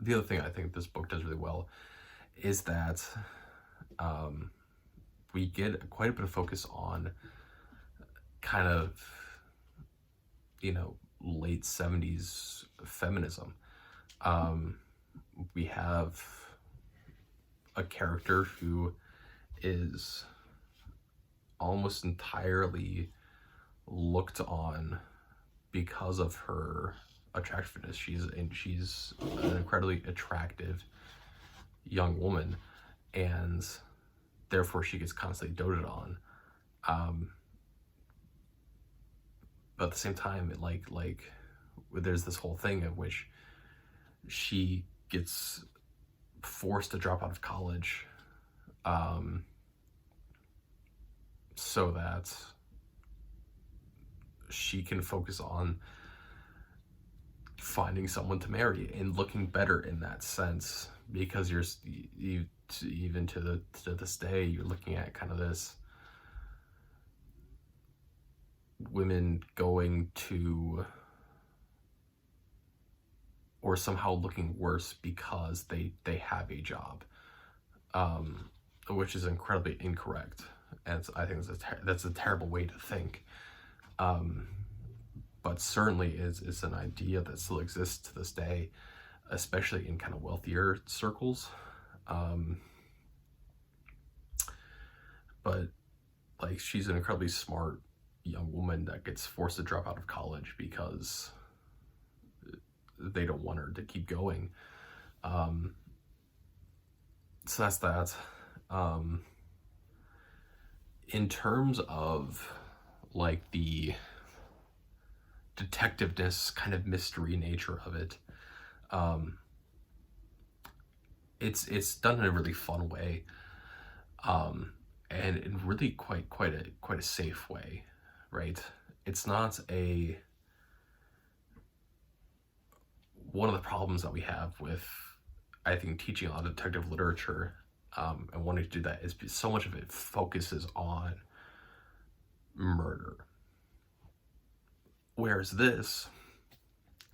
the other thing I think this book does really well is that we get quite a bit of focus on kind of, late 70s feminism. We have a character who is almost entirely looked on because of her attractiveness. She's an incredibly attractive young woman, and therefore she gets constantly doted on. But at the same time, there's this whole thing in which she gets forced to drop out of college, so that she can focus on finding someone to marry and looking better in that sense, because even to this day, you're looking at kind of this women going to, or somehow looking worse because they have a job, which is incredibly incorrect, and I think that's a terrible way to think. But certainly is an idea that still exists to this day, especially in kind of wealthier circles. But like, she's an incredibly smart young woman that gets forced to drop out of college because they don't want her to keep going. So that's that. In terms of like the detectiveness kind of mystery nature of it, it's done in a really fun way, and in really quite a safe way, right? It's not one of the problems that we have with, I think, teaching a lot of detective literature, and wanting to do that, is so much of it focuses on murder. Whereas this,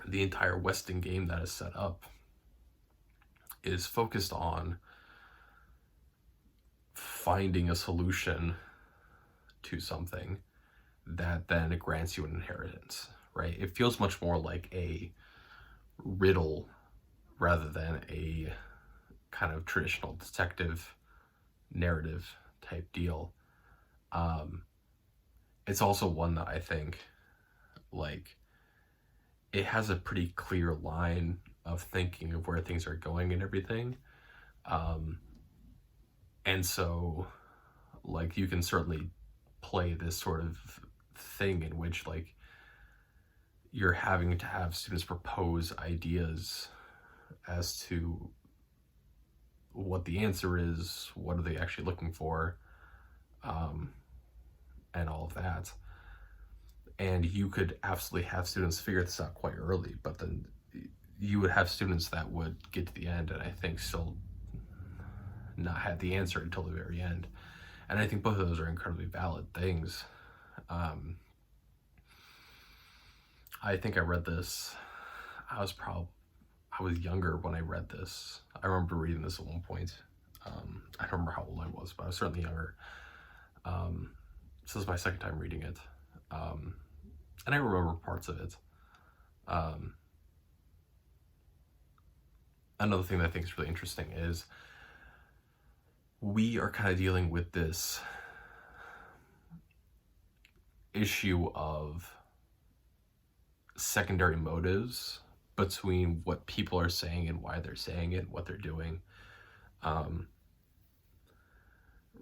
the entire Weston game that is set up, is focused on finding a solution to something that then grants you an inheritance, right? It feels much more like a riddle rather than a kind of traditional detective narrative type deal. It's also one that I think, like, it has a pretty clear line of thinking of where things are going and everything. And so, like, you can certainly play this sort of thing in which, like, you're having to have students propose ideas as to what the answer is, what are they actually looking for, and all of that. And you could absolutely have students figure this out quite early, but then you would have students that would get to the end and I think still not have the answer until the very end. And I think both of those are incredibly valid things. I think I read this, I was younger when I read this. I remember reading this at one point. I don't remember how old I was, but I was certainly younger. So this is my second time reading it. And I remember parts of it. Another thing that I think is really interesting is we are kind of dealing with this issue of secondary motives between what people are saying and why they're saying it, what they're doing.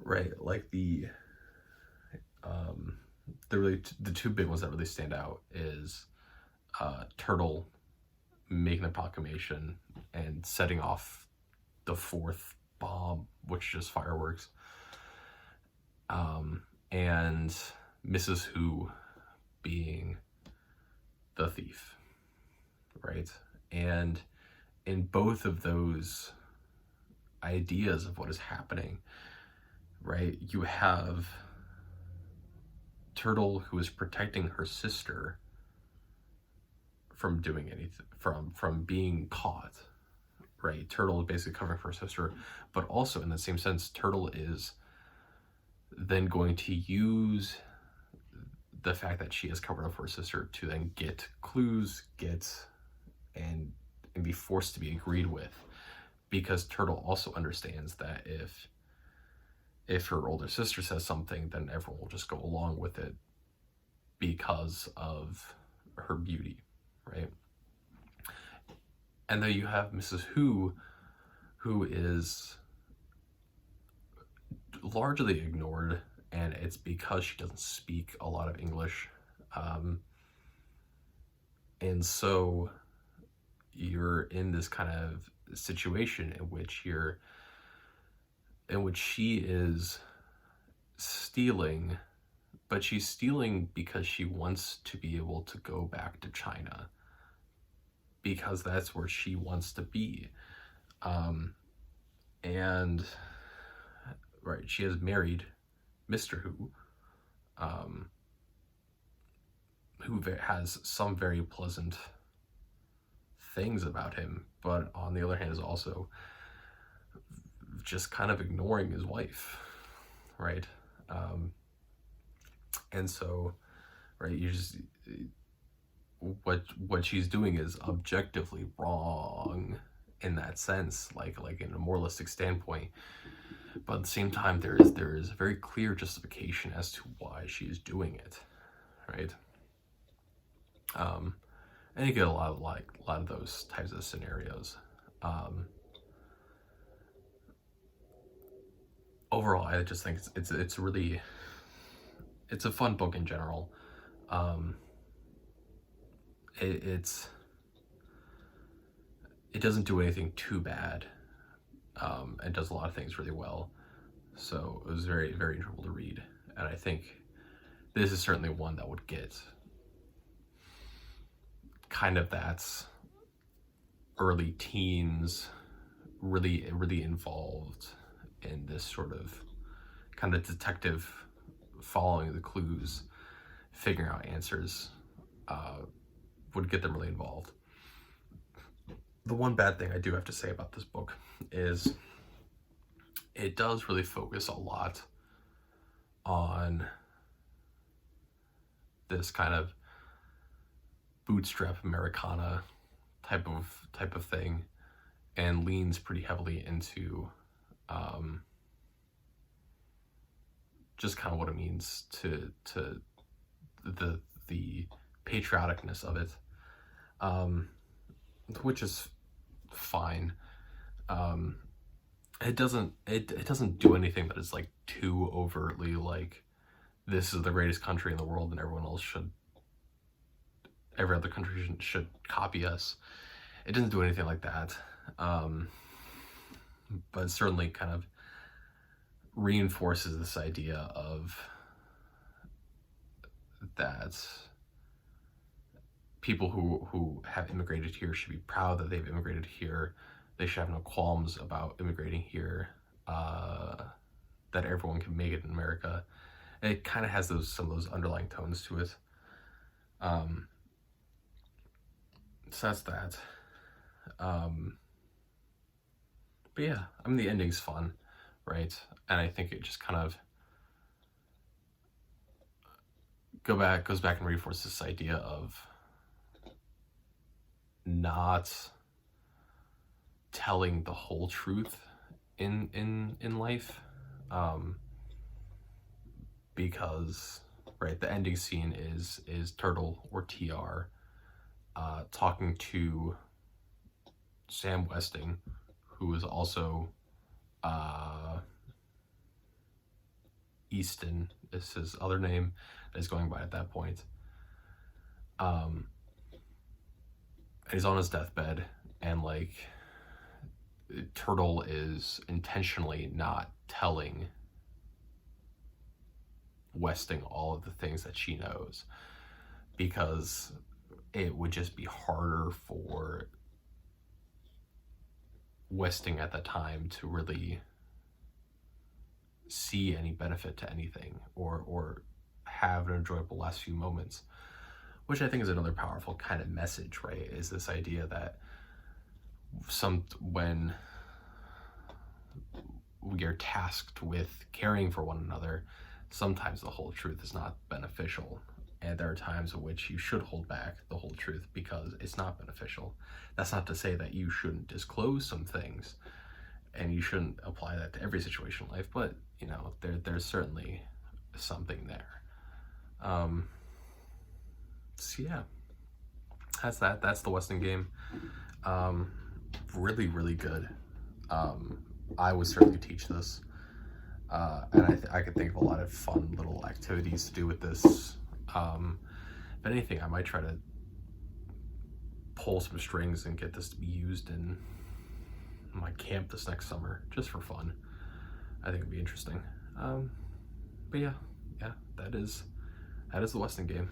Right, like the two big ones that really stand out is Turtle making a proclamation and setting off the fourth bomb, which is just fireworks, and Mrs. Who being the thief, right? And in both of those ideas of what is happening, right, you have Turtle, who is protecting her sister from doing anything, from being caught, right? Turtle is basically covering for her sister, but also in the same sense, Turtle is then going to use the fact that she has covered up for her sister to then get clues, and be forced to be agreed with, because Turtle also understands that if her older sister says something, then everyone will just go along with it because of her beauty, right? And then you have Mrs. Who is largely ignored, and it's because she doesn't speak a lot of English. And so you're in this kind of situation in which she is stealing, but she's stealing because she wants to be able to go back to China, because that's where she wants to be. And right, she has married Mr. Who has some very pleasant things about him, but on the other hand is also just kind of ignoring his wife, right? And so, right, you just, what she's doing is objectively wrong in that sense, like in a moralistic standpoint. But at the same time, there is a very clear justification as to why she is doing it, right? And you get a lot of those types of scenarios. Overall, I just think it's really, it's a fun book in general. It doesn't do anything too bad. It does a lot of things really well. So it was very, very enjoyable to read. And I think this is certainly one that would get kind of that early teens really, really involved in this sort of kind of detective following the clues, figuring out answers, would get them really involved. The one bad thing I do have to say about this book is it does really focus a lot on this kind of bootstrap Americana type of thing, and leans pretty heavily into just kind of what it means to the patrioticness of it, which is fine. It doesn't do anything that is like too overtly like, this is the greatest country in the world and every other country should copy us. It doesn't do anything like that. But it certainly kind of reinforces this idea of that people who have immigrated here should be proud that they've immigrated here. They should have no qualms about immigrating here, that everyone can make it in America. And it kind of has some of those underlying tones to it. So that's that. But yeah, I mean, the ending's fun, right? And I think it just kind of goes back and reinforces this idea of not telling the whole truth in life, because right, the ending scene is Turtle, or TR, talking to Sam Westing, who is also Easton is his other name that he's going by at that point. And he's on his deathbed, and like Turtle is intentionally not telling Westing all of the things that she knows, because it would just be harder for Westing at that time to really see any benefit to anything, or have an enjoyable last few moments, which I think is another powerful kind of message, right? Is this idea that when we are tasked with caring for one another, sometimes the whole truth is not beneficial. And there are times in which you should hold back the whole truth because it's not beneficial. That's not to say that you shouldn't disclose some things and you shouldn't apply that to every situation in life, but you know, there's certainly something there. So yeah, that's the Weston game. Really, really good. I would certainly teach this. And I could think of a lot of fun little activities to do with this. If anything, I might try to pull some strings and get this to be used in my camp this next summer, just for fun. I think it'd be interesting. But yeah, that is the Weston game.